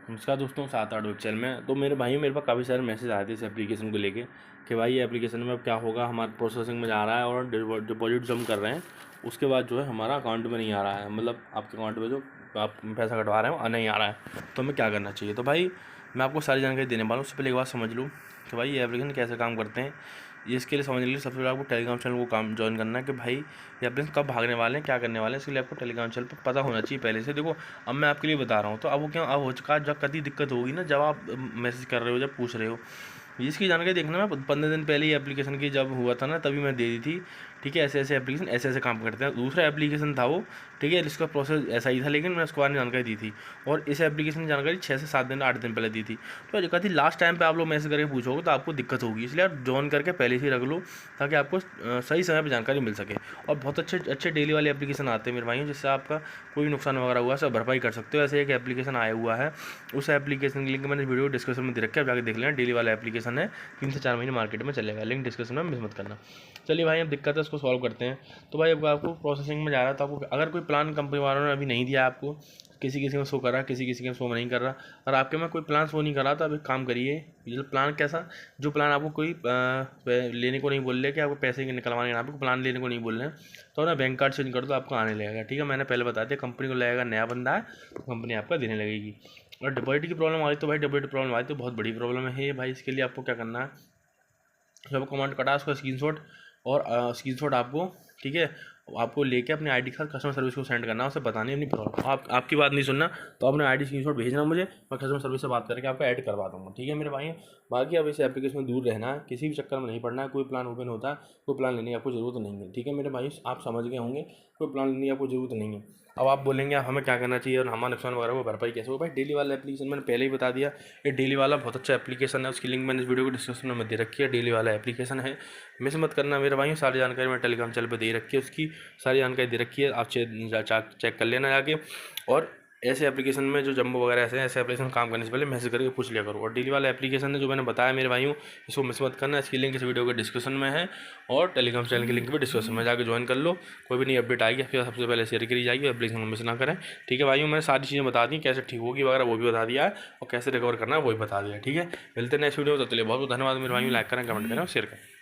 नमस्कार दोस्तों, 7-8 web channel में। तो मेरे भाइयों, मेरे पास काफ़ी सारे मैसेज आए थे इस एप्लीकेशन को लेके कि भाई ये एप्लीकेशन में अब क्या होगा, हमारा प्रोसेसिंग में जा रहा है और डिपॉजिट जो हम कर रहे हैं उसके बाद जो है हमारा अकाउंट में नहीं आ रहा है, मतलब आपके अकाउंट में जो आप पैसा कटवा रहे हो नहीं आ रहा है, तो हमें क्या करना चाहिए। तो भाई मैं आपको सारी जानकारी देने वाला हूँ। उससे पहले एक बात समझ लूँ कि भाई ये एप्लीकेशन कैसे काम करते हैं। इसके लिए समझने के लिए सबसे पहले आपको टेलीग्राम चैनल को काम ज्वाइन करना है कि भाई ये एप्लीकेशन कब भागने वाले हैं, क्या करने वाले हैं। इसके लिए आपको टेलीग्राम चैनल पर पता होना चाहिए पहले से। देखो, अब मैं आपके लिए बता रहा हूँ तो अब वो क्या अब हो चुका है, जब कभी दिक्कत होगी ना, जब आप मैसेज कर रहे हो, जब पूछ रहे हो, इसकी जानकारी देखना। मैं 15 दिन पहले ही एप्लीकेशन की जब हुआ था ना, तभी मैं दे दी थी। ठीक है, ऐसे ऐसे एप्लीकेशन ऐसे ऐसे काम करते हैं। दूसरा एप्लीकेशन था वो, ठीक है, इसका प्रोसेस ऐसा ही था, लेकिन मैं उसके बारे में जानकारी दी थी। और इस एप्लीकेशन की जानकारी 6 से 7 दिन 8 दिन पहले दी थी। तो दिक्कत थी, लास्ट टाइम पे आप लोग मैसेज करके पूछोगे तो आपको दिक्कत होगी, इसलिए आप ज्वाइन करके पहले से ही रख लो ताकि आपको सही समय पर जानकारी मिल सके। और बहुत अच्छे अच्छे डेली वाले एप्लीकेशन आते हैं मेरे भाइयों, जिससे आपका कोई नुकसान वगैरह हुआ सब भरपाई कर सकते हो। ऐसे एक एप्लीकेशन आया हुआ है, उस एप्लीकेशन की लिंक मैंने वीडियो डिस्क्रिप्शन में दे रखा है, आप जाके देख लेना। डेली वाला एप्लीकेशन है, 3 से 4 महीने मार्केट में चलेगा, लिंक डिस्क्रिप्शन में मिस मत करना। चलिए भाई, अब दिक्कत है उसको सॉल्व करते हैं। तो भाई अब आपको प्रोसेसिंग में जा रहा है, तो आपको अगर कोई प्लान कंपनी वालों ने अभी नहीं दिया आपको, किसी किसी में शो कर रहा है, किसी किसी में शो नहीं कर रहा, और आपके में कोई प्लान शो नहीं कर रहा, तो अब एक काम करिए। ये प्लान कैसा, जो प्लान आपको कोई लेने को नहीं बोल रहे कि आपको पैसे निकलवाने के, आपको प्लान लेने को नहीं बोल रहे हैं, तो ना बैंक कार्ड चेंज कर दो, आपको आने लगेगा। ठीक है, मैंने पहले बता दिया, कंपनी को लगेगा नया बंदा है तो कंपनी आपका देने लगेगी। और डिपॉजिट की प्रॉब्लम आ रही तो भाई डिपॉजिट प्रॉब्लम आई तो बहुत बड़ी प्रॉब्लम है भाई। इसके लिए आपको क्या करना है, जब कमांड कटा उसका स्क्रीनशॉट और स्क्रीनशॉट आपको, ठीक है, आपको लेके अपने आईडी के साथ कस्टमर सर्विस को सेंड करना है, उसे बतानी है अपनी प्रॉब्लम। आपकी बात नहीं सुनना तो अपने आईडी स्क्रीनशॉट भेजना मुझे, मैं कस्टमर सर्विस से बात करके आपको ऐड करवा दूँगा। ठीक है मेरे भाई। बाकी अब इस एप्लीकेशन में दूर रहना है, किसी भी चक्कर में नहीं पड़ना है। कोई प्लान ओपन होता है, कोई प्लान लेने की आपको ज़रूरत नहीं है। ठीक है मेरे भाई, आप समझ गए होंगे, कोई प्लान लेने की आपको ज़रूरत नहीं है। अब आप बोलेंगे हमें क्या करना चाहिए और हमारा नुकसान वगैरह वो भरपाई कैसे हो। भाई डेली वाला एप्लीकेशन मैंने पहले ही बता दिया, ये डेली वाला बहुत अच्छा एप्लीकेशन है, उसकी लिंक मैंने इस वीडियो को डिस्क्रिप्शन में दे रखी है। डेली वाला एप्लीकेशन है, मिस मत करना मेरे भाई। सारी जानकारी मैं टेलीग्राम चैनल पर दे रखी है, उसकी सारी जानकारी दे रखी है, आप चेक कर लेना जाके। और ऐसे एप्लीकेशन में जो जंबो वगैरह ऐसे एप्लीकेशन काम करने से पहले मैसेज करके पूछ लिया करो। और डेली वाला एप्लीकेशन है जो मैंने बताया मेरे भाइयों, इसको मिस मत करना। इसकी लिंक इस वीडियो के डिस्क्रिप्शन में है और टेलीग्राम चैनल की लिंक भी डिस्क्रिप्शन में, जाकर ज्वाइन कर लो। कोई भी नई अपडेट आएगी फिर सबसे पहले शेयर करी जाएगी, एप्लीकेशन को मिस ना करें। ठीक है भाइयों, मैंने सारी चीज़ें बता दी, कैसे ठीक होगी वगैरह वो भी बता दिया है, और कैसे रिकवर करना है वो भी बता दिया। ठीक है, मिलते हैं नेक्स्ट वीडियो में, तो चलिए बहुत बहुत धन्यवाद मेरे भाइयों। लाइक करें, कमेंट करें और शेयर करें।